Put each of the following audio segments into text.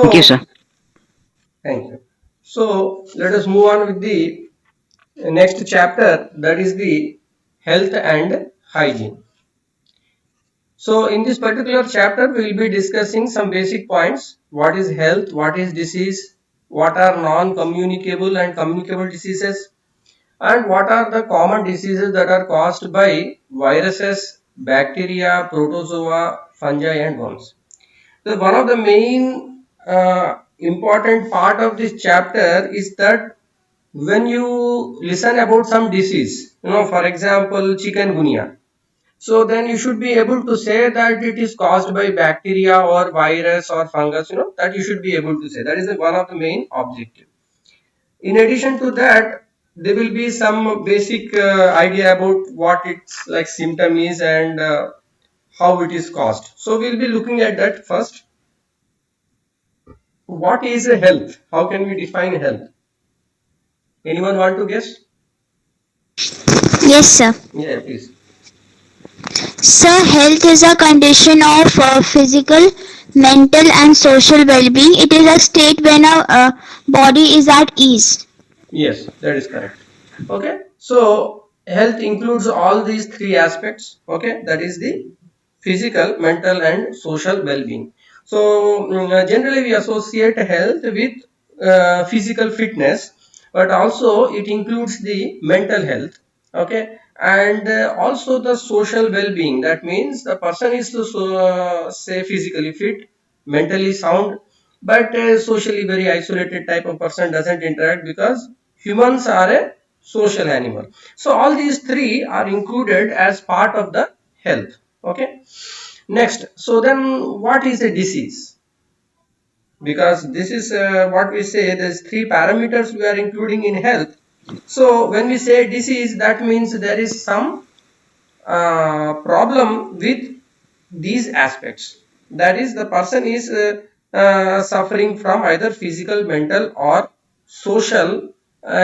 Thank you, So, sir. thank you. So, let us move on with the next chapter, that is the health and hygiene. So, in this particular chapter, we will be discussing some basic points. What is health? What is disease? What are non-communicable and communicable diseases? And what are the common diseases that are caused by viruses, bacteria, protozoa, fungi, and worms? So one of the main important part of this chapter is that when you listen about some disease, for example, chikungunya, so then you should be able to say that it is caused by bacteria or virus or fungus, that you should be able to say. That is one of the main objective. In addition to that, there will be some basic idea about what its like symptom is and how it is caused. So we'll be looking at that first. What is a health? How can we define health? Anyone want to guess? Yes, sir. Yeah, please. So, health is a condition of physical, mental, and social well being. It is a state when a body is at ease. Yes, that is correct. Okay, so health includes all these three aspects. Okay, that is the physical, mental, and social well-being. So generally, we associate health with physical fitness, but also it includes the mental health. Okay, and also the social well-being. That means the person is to say physically fit, mentally sound, but socially very isolated type of person doesn't interact because humans are a social animal. So all these three are included as part of the health. Okay, next, so then what is a disease? Because this is what we say, there's three parameters we are including in health. So when we say disease, that means there is some problem with these aspects. That is, the person is suffering from either physical, mental, or social.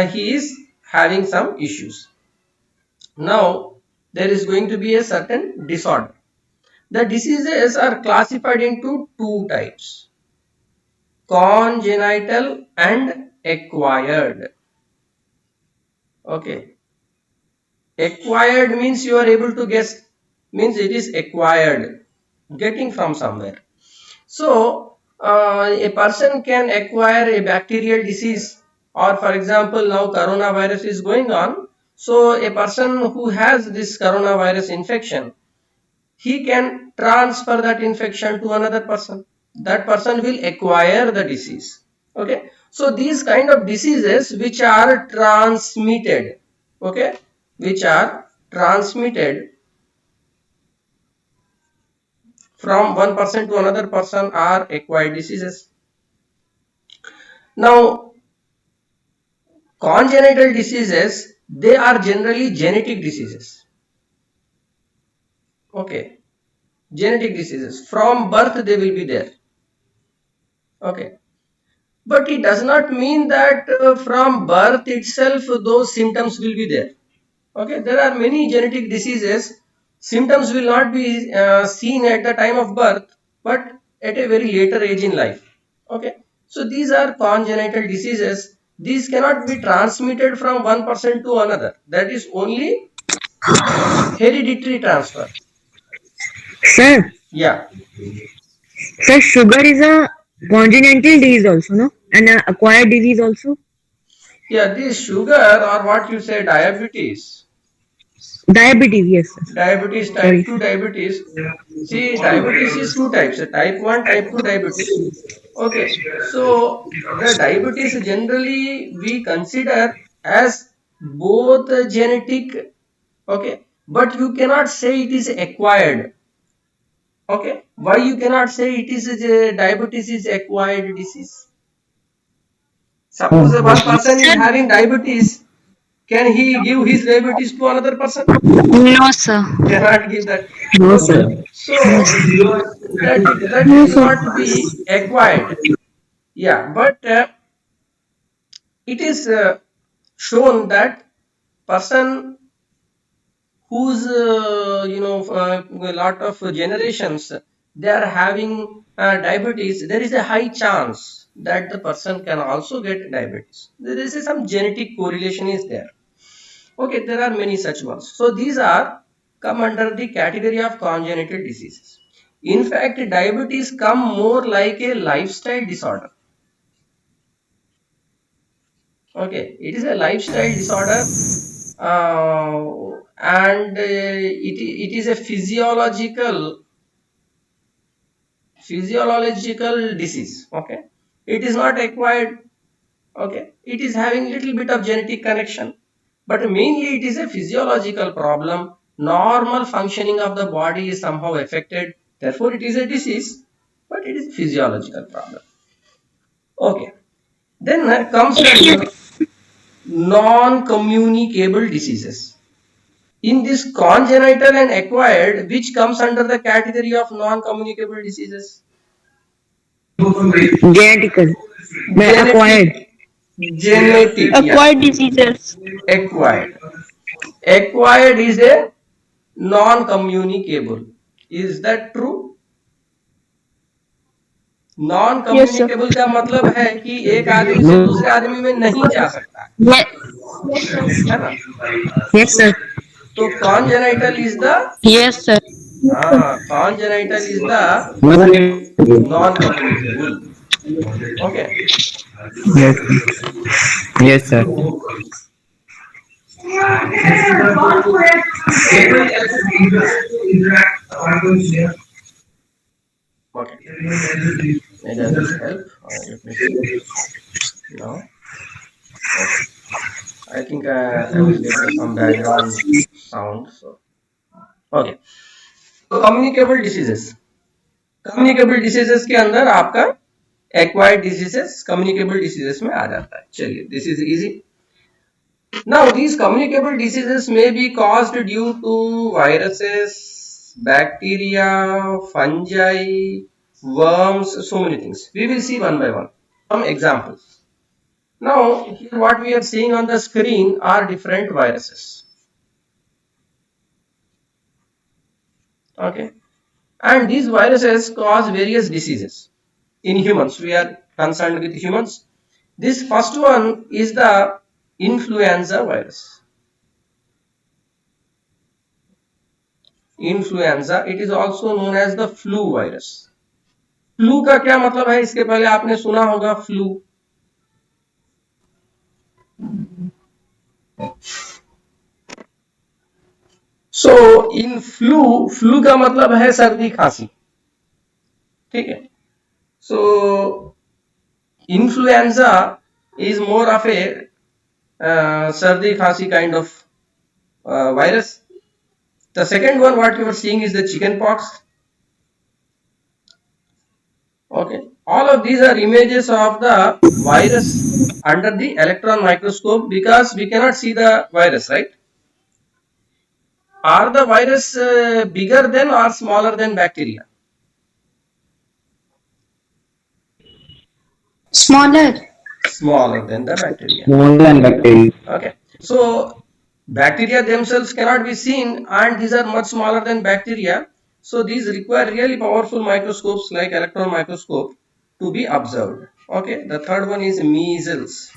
He is having some issues. Now, there is going to be a certain disorder. The diseases are classified into two types: congenital and acquired. Okay, acquired means you are able to guess, means it is acquired, getting from somewhere. So, a person can acquire a bacterial disease, or for example, now coronavirus is going on. So, a person who has this coronavirus infection, he can transfer that infection to another person. That person will acquire the disease. Okay. So, these kind of diseases which are transmitted, okay, which are transmitted from one person to another person are acquired diseases. Now, congenital diseases, they are generally genetic diseases. Okay, genetic diseases. From birth, they will be there. Okay, but it does not mean that from birth itself those symptoms will be there. Okay, there are many genetic diseases. Symptoms will not be seen at the time of birth, but at a very later age in life. Okay, so these are congenital diseases. These cannot be transmitted from one person to another. That is only hereditary transfer. Sir, Yeah, sugar is a congenital disease also, no? And acquired disease also. yeah, this sugar, or what you say, diabetes. Diabetes, yes, sir. Diabetes, type Sorry, 2 sir. diabetes. See, diabetes is two types, type 1, type 2 diabetes. Okay, so the diabetes generally we consider as both genetic, okay, but you cannot say it is acquired. Okay, why you cannot say it is diabetes is acquired disease? Suppose one person is Sir, having diabetes, can he give his diabetes to another person? no, sir. Cannot give that. No, Okay, sir. so that No, will sir. not be acquired. Yeah, but it is shown that person whose a lot of generations, they are having diabetes, there is a high chance that the person can also get diabetes. There is some genetic correlation is there. Okay, there are many such ones. So these are come under the category of congenital diseases. In fact, diabetes come more like a lifestyle disorder. Okay, it is a lifestyle disorder, and it is a physiological disease. Okay, it is not acquired. Okay, it is having little bit of genetic connection, but mainly it is a physiological problem. Normal functioning of the body is somehow affected, therefore it is a disease, but it is a physiological problem. Okay, then comes the non-communicable diseases. In this congenital and acquired, which comes under the category of non-communicable diseases? Genetical. Genetic. Acquired. Genetic, yeah. Acquired diseases. Acquired. Acquired is a non-communicable. Is that true? Non Yes, sir. Communicable का मतलब है कि एक आदमी से दूसरे आदमी में नहीं जा सकता है ना. Yes, sir. तो congenital is the Yes, sir. Congenital is the non communicable. Okay. Yes, yes, sir. Okay, it doesn't help. Let me see now. Okay, I think I was getting some background sound. So okay, so communicable diseases. Communicable diseases के अंदर आपका acquired diseases communicable diseases में आ जाता है. चलिए, this is easy. Now these communicable diseases may be caused due to viruses, bacteria, fungi, worms, so many things. We will see one by one some examples. Now here what we are seeing on the screen are different viruses. Okay, and these viruses cause various diseases. In humans, we are concerned with humans. This first one is the influenza virus. Influenza, it is also known as the flu virus. Flu का क्या मतलब है, इसके पहले आपने सुना होगा flu. सो इन flu का मतलब है सर्दी खांसी. ठीक है. सो influenza is more of a sardi khasi kind of virus. The second one what you are seeing is the chicken pox. Okay, all of these are images of the virus under the electron microscope because we cannot see the virus, right? Are the virus bigger than or smaller than bacteria? Smaller. Smaller than the bacteria. More than bacteria. Okay, so bacteria themselves cannot be seen and these are much smaller than bacteria. So these require really powerful microscopes like electron microscope to be observed. Okay, the third one is measles.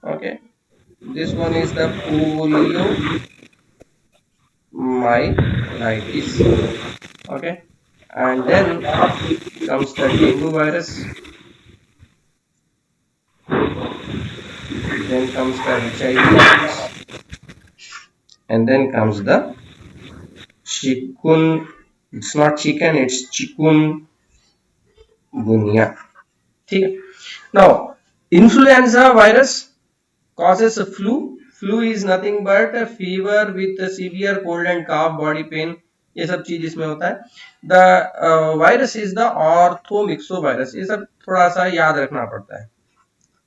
Okay, this one is the poliomyelitis. Okay, and then comes the dengue virus. Then comes the HIV virus, and then comes the chikungunya. It's not chicken, it's chikungunya. Okay. Now, influenza virus causes a flu. Flu is nothing but a fever with a severe cold and cough, body pain. ये सब चीज इसमें होता है. The virus is the orthomyxovirus. ये सब थोड़ा सा याद रखना पड़ता है.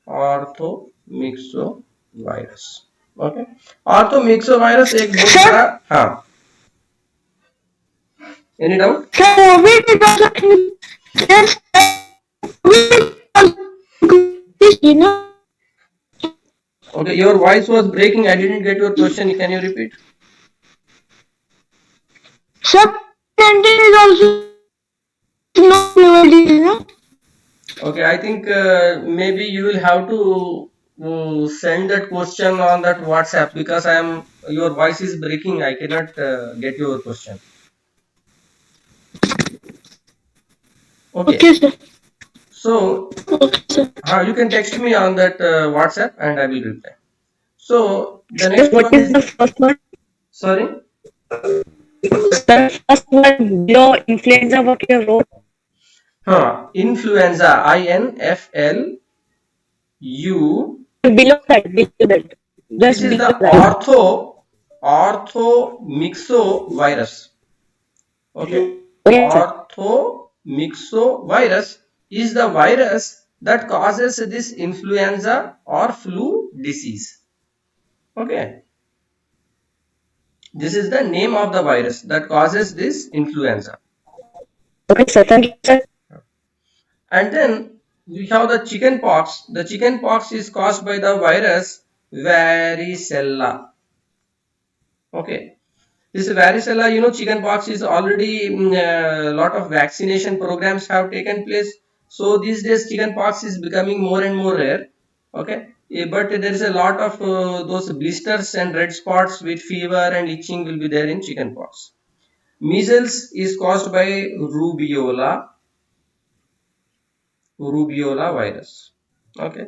Orthomyxovirus. Okay. Orthomyxovirus एक बहुत बड़ा. हाँ. Any doubt? COVID is also you know. Okay, your voice was breaking. I didn't get your question. Can you repeat? Sub-19 is also No, no. Okay, I think maybe you will have to send that question on that WhatsApp because your voice is breaking. I cannot get your question. Okay, Okay, sir. so Okay, sir. you can text me on that WhatsApp and I will reply. So the Sir, next what one is is, the first one? sorry, The first one below influenza, what you have wrote? influenza, INFLU. Below that, This just is below the that. orthomyxovirus. Okay, Okay, sir. orthomyxovirus is the virus that causes this influenza or flu disease. Okay, this is the name of the virus that causes this influenza. Okay, sir. Thank you, sir. And then we have the chicken pox. The chicken pox is caused by the virus varicella. Okay, this varicella, chicken pox is already a lot of vaccination programs have taken place. So these days, chicken pox is becoming more and more rare. Okay, but there is a lot of those blisters and red spots with fever and itching will be there in chicken pox. Measles is caused by rubiola virus. Okay,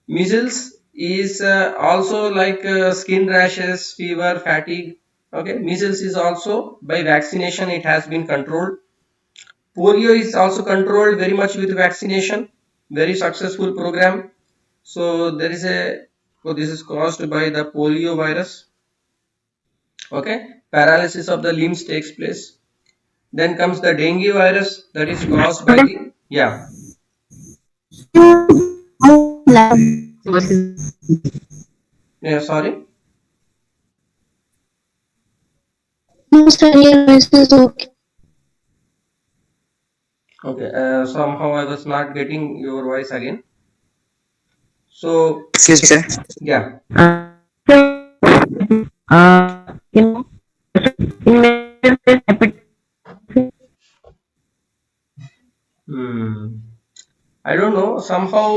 measles is also like skin rashes, fever, fatigue. Okay, measles is also by vaccination it has been controlled. Polio is also controlled very much with vaccination. Very successful program. So there is this is caused by the polio virus. Okay, paralysis of the limbs takes place. Then comes the dengue virus that is caused by the, yeah. Yeah, sorry. No, sir, your voice is okay. Okay, somehow I was not getting your voice again. So Excuse me, sir. yeah. So, you know, in mental health, Hmm. I don't know. Somehow,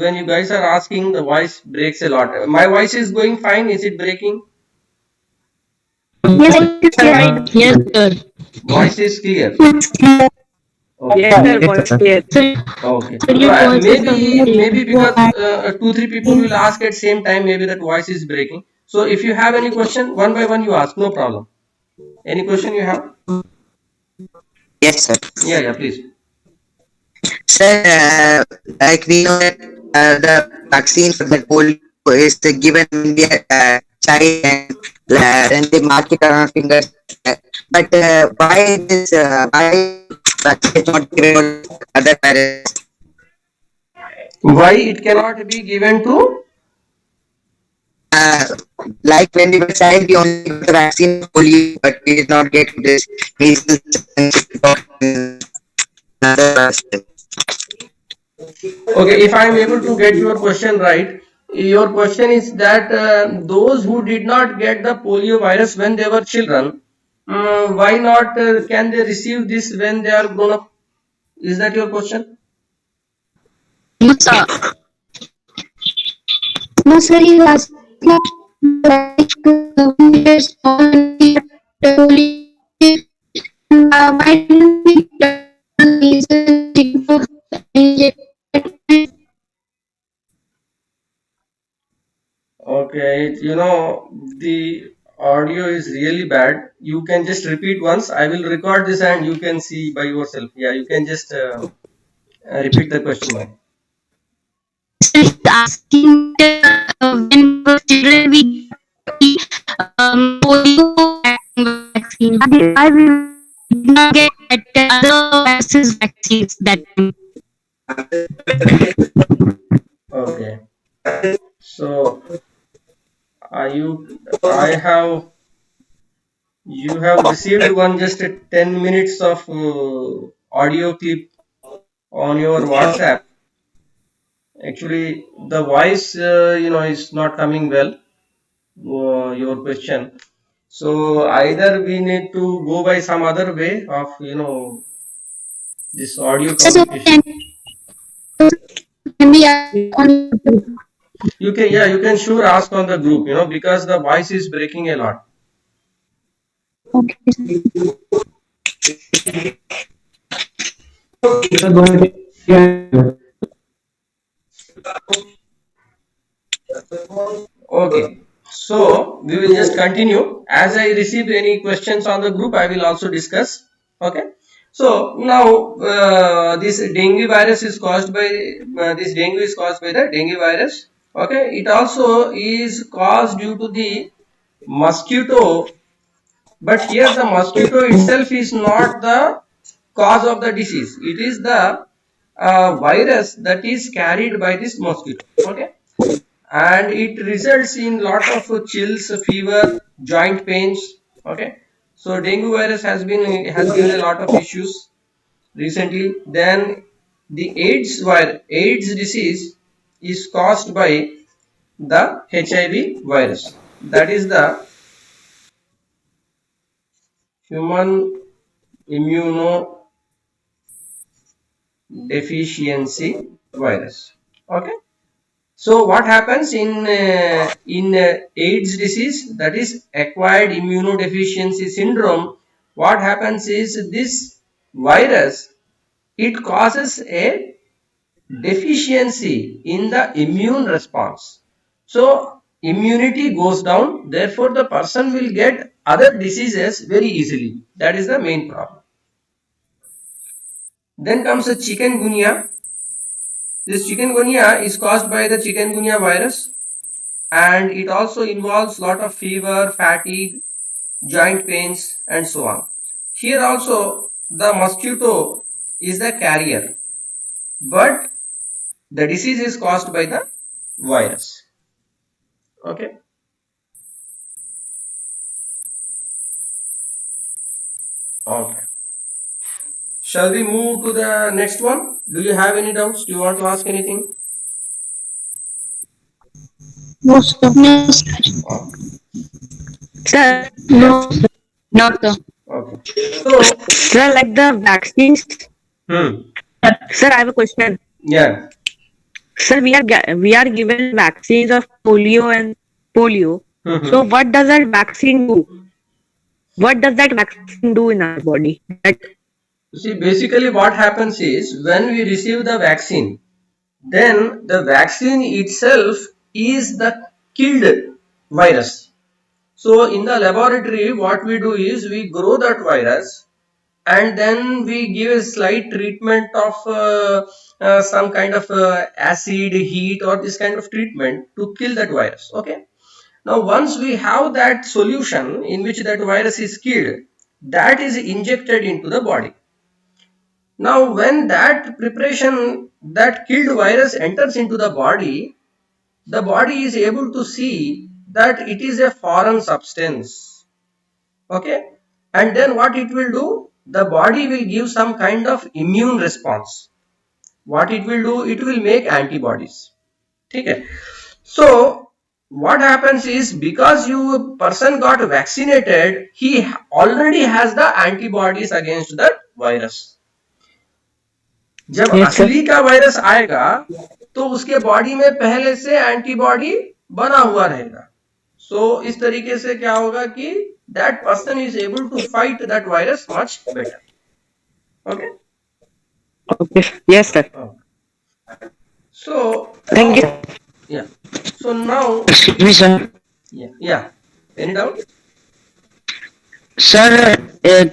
when you guys are asking, the voice breaks a lot. My voice is going fine. Is it breaking? Yes, it's clear. Yes, sir. Voice is clear. It's clear. Okay. yes, sir, Yes, voice sir. clear. Okay. Sir, So your voice is maybe coming. because two three people will ask at same time, maybe that voice is breaking. So if you have any question, one by one you ask. No problem. Any question you have? Yes, sir. Yeah, yeah. Please. Sir, like we know that the vaccine for the polio is given when we are child and they mark it on our fingers. But why vaccine is not given for other viruses? Why it cannot be given to? Uh, like when we were child, we only got the vaccine of polio, but we did not get this measles and chickenpox and other viruses. Okay, if I am able to get your question right, your question is that those who did not get the polio virus when they were children, why not can they receive this when they are grown up? Is that your question? No, sir. No, sir, he's asking like when we were small and we had only why didn't we get measles, chickenpox, injected? Okay, the audio is really bad. You can just repeat once. I will record this and you can see by yourself. Yeah, you can just repeat the question now. He's asking when we were children we got the polio vaccine. Why we did not get that other viruses vaccines that time? Okay, so I have you have received one just a 10 minutes of audio clip on your WhatsApp. Actually, the voice, is not coming well. Your question. So either we need to go by some other way of, This audio So, communication. can we ask on You can, yeah, you can sure ask on the group, because the voice is breaking a lot. Okay. So we will just continue. As I receive any questions on the group, I will also discuss. Okay. So now this dengue virus is caused by this dengue is caused by the dengue virus. Okay. It also is caused due to the mosquito, but here the mosquito itself is not the cause of the disease. It is the virus that is carried by this mosquito. Okay, and it results in lot of chills, fever, joint pains. Okay, so dengue virus has given a lot of issues recently. Then the AIDS disease is caused by the HIV virus, that is the human immunodeficiency virus. Okay, so what happens in AIDS disease, that is acquired immunodeficiency syndrome? What happens is this virus, it causes a deficiency in the immune response. So immunity goes down, therefore the person will get other diseases very easily. That is the main problem. Then comes the chikungunya. This chikungunya is caused by the chikungunya virus, and it also involves lot of fever, fatigue, joint pains, and so on. Here also the mosquito is the carrier, but the disease is caused by the virus. Okay. Okay. Shall we move to the next one? Do you have any doubts? Do you want to ask anything? no, sir. No, sir. Oh, Sir, No, sir. No, sir. okay. So, sir, like the vaccines. hmm, Sir, I have a question. yeah. Sir, we are given vaccines of polio and polio. So Hmm. what does that vaccine do? What does that vaccine do in our body? That See, basically what happens is when we receive the vaccine, then the vaccine itself is the killed virus. So in the laboratory, what we do is we grow that virus, and then we give a slight treatment of some kind of acid, heat, or this kind of treatment to kill that virus. Okay. Now once we have that solution in which that virus is killed, that is injected into the body. Now when that preparation, that killed virus enters into the body is able to see that it is a foreign substance. Okay, and then what it will do, the body will give some kind of immune response. What it will do, it will make antibodies. Okay, so what happens is, because you person got vaccinated, he already has the antibodies against that virus. जब yes, sir. असली का virus आएगा तो उसके body में पहले से antibody बना हुआ रहेगा. सो इस तरीके से क्या होगा कि that person is able to fight that virus much better. Okay. Okay. Yes, sir. So Thank you. now, yeah. So now, Excuse me, sir. yeah. Any doubt? Sir,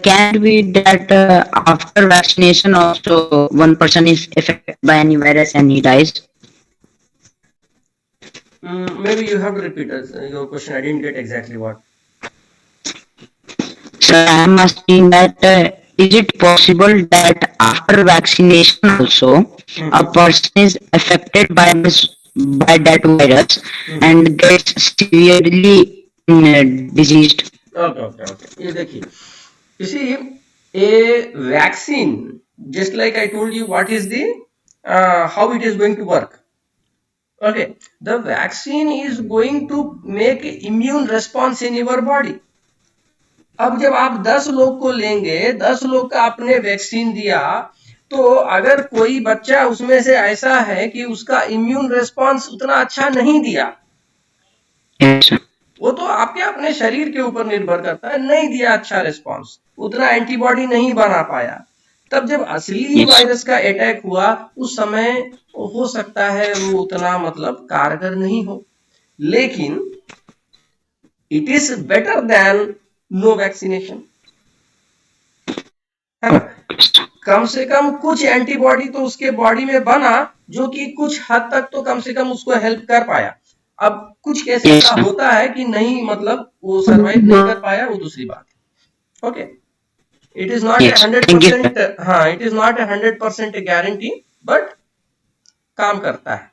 can it be that after vaccination also one person is affected by any virus and he dies? Maybe you have to repeat your question. I didn't get exactly what. Sir, I am asking that is it possible that after vaccination also a person is affected by that virus and gets severely diseased? Okay. ये देखिए. You see, a vaccine, just like I told you, what is the how it is going to work. Okay, the vaccine is going to make immune response in your body. अब जब आप 10 लोग को लेंगे, 10 लोग का आपने वैक्सीन दिया, तो अगर कोई बच्चा उसमें से ऐसा है कि उसका इम्यून रिस्पॉन्स उतना अच्छा नहीं दिया, वो तो आपके अपने शरीर के ऊपर निर्भर करता है, नहीं दिया अच्छा रिस्पॉन्स, उतना एंटीबॉडी नहीं बना पाया, तब जब असली वायरस का अटैक हुआ उस समय हो सकता है वो उतना मतलब कारगर नहीं हो, लेकिन it is better than no vaccination, है ना। कम से कम कुछ एंटीबॉडी तो उसके बॉडी में बना जो कि कुछ हद तक तो कम से कम उसको हेल्प कर पाया। अब कुछ केस ऐसा होता है कि नहीं, मतलब वो सर्वाइव नहीं कर पाया, वो दूसरी बात है। Okay, it is not a 100%, हाँ, it is not a 100% guarantee, but काम करता है।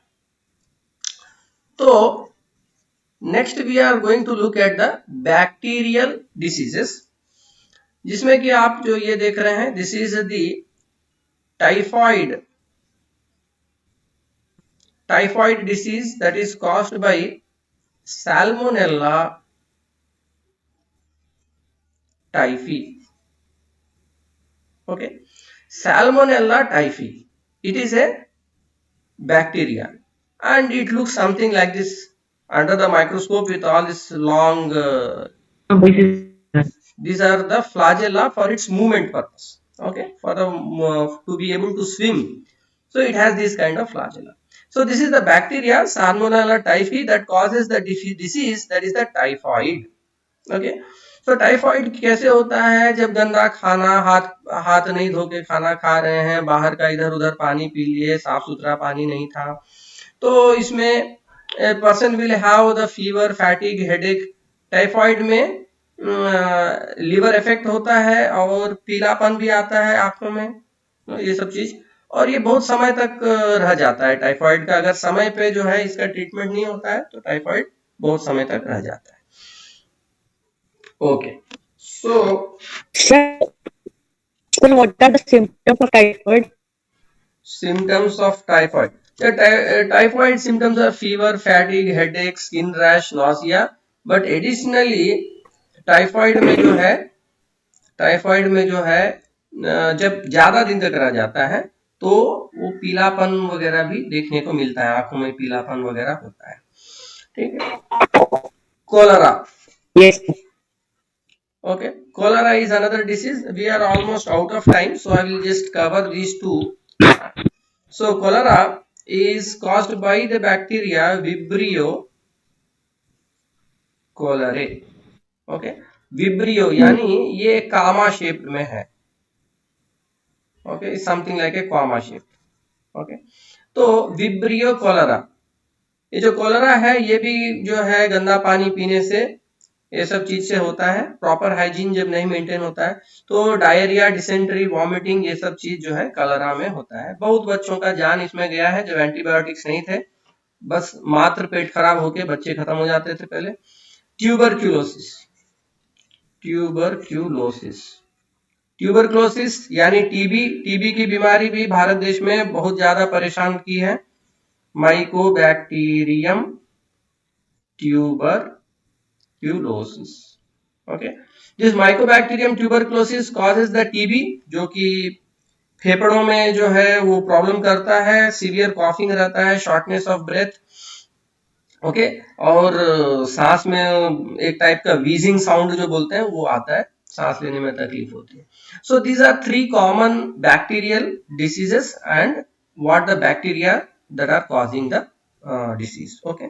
तो next we are going to look at the bacterial diseases, जिसमें कि आप जो ये देख रहे हैं, this is the typhoid disease that is caused by salmonella typhi. Okay, salmonella typhi, it is a bacteria and it looks something like this under the microscope with all this long these are the flagella for its movement purpose. Okay, for the to be able to swim, so it has this kind of flagella. So this is the bacteria salmonella typhi that causes the disease, that is the typhoid. Okay, so typhoid कैसे होता है, जब गंदा खाना, हाथ नहीं धो के खाना खा रहे हैं, बाहर का इधर उधर पानी पी लिए, साफ सुथरा पानी नहीं था, तो इसमें person will have the fever, fatigue, headache. Typhoid में लीवर इफेक्ट होता है और पीलापन भी आता है आंखों में, ये सब चीज, और ये बहुत समय तक रह जाता है टाइफाइड का, अगर समय पे जो है इसका ट्रीटमेंट नहीं होता है तो टाइफाइड बहुत समय तक रह जाता है। Okay, so Sir, what are the symptoms of typhoid? symptoms of typhoid. The typhoid symptoms are fever, fatigue, headache, skin rash, nausea. But additionally, typhoid में जो है जब ज्यादा दिन तक रह जाता है तो वो पीलापन वगैरह भी देखने को मिलता है, आंखों में पीलापन वगैरह होता है। ठीक है, cholera. Yes. Okay, cholera is another disease. We are almost out of time, so I will just cover these two. So cholera is caused by the bacteria Vibrio cholerae. Okay, Vibrio यानी ये कामा shape में है। Okay, something like a comma shape. Okay, तो Vibrio cholera, ये जो cholera है ये भी जो है गंदा पानी पीने से, ये सब चीज से होता है, प्रॉपर हाइजीन जब नहीं मेंटेन होता है तो डायरिया, डिसेंट्री, वॉमिटिंग, ये सब चीज जो है कलरा में होता है। बहुत बच्चों का जान इसमें गया है, जब एंटीबायोटिक्स नहीं थे, बस मात्र पेट खराब होके बच्चे खत्म हो जाते थे पहले। ट्यूबरक्लोसिस यानी टीबी की बीमारी भी भारत देश में बहुत ज्यादा परेशान की है। Mycobacterium tuberculosis. Okay, this mycobacterium tuberculosis causes the TB, जो कि फेफड़ों में जो है वो प्रॉब्लम करता है, सीवियर कॉफिंग रहता है, शॉर्टनेस ऑफ ब्रेथ। ओके, और सांस में एक टाइप का वीजिंग साउंड जो बोलते हैं वो आता है, सांस लेने में तकलीफ होती है। So these are 3 common bacterial diseases and what the bacteria that are causing the disease. Okay,